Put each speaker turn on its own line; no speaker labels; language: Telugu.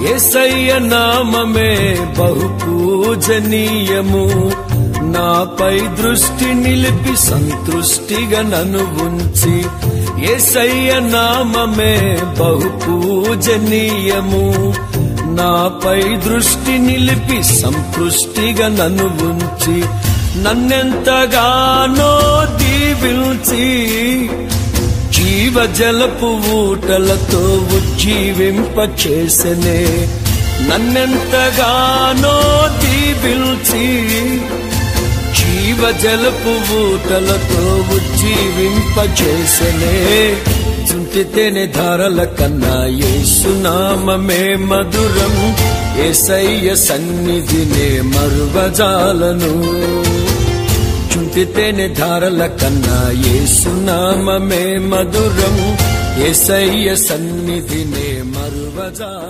యేసయ్య నామమే బహు పూజనీయము, నాపై దృష్టి నిలిపి సంతృష్టిగా నన్ను ఉంచి. యేసయ్య నామమే బహు పూజనీయము, నాపై దృష్టి నిలిపి సంతృష్టిగా నన్ను ఉంచి. నన్నెంతగానో దీవించి జీవజలపు ఊటలతో ఉజ్జీవింపచేసెనే. నన్నెంతగానో దీవించి జీవజలపు ఊటలతో ఉజ్జీవింపచేసెనే. చుంటితేనే ధారల కన్నా యేసునామమే మధురం, యేసయ్య సన్నిధినే మరువజాలను. చుంటితేనే ధారల కన్నా యేసునామమే మధురం, యేసయ్య సన్నిధినే మరువజాలను.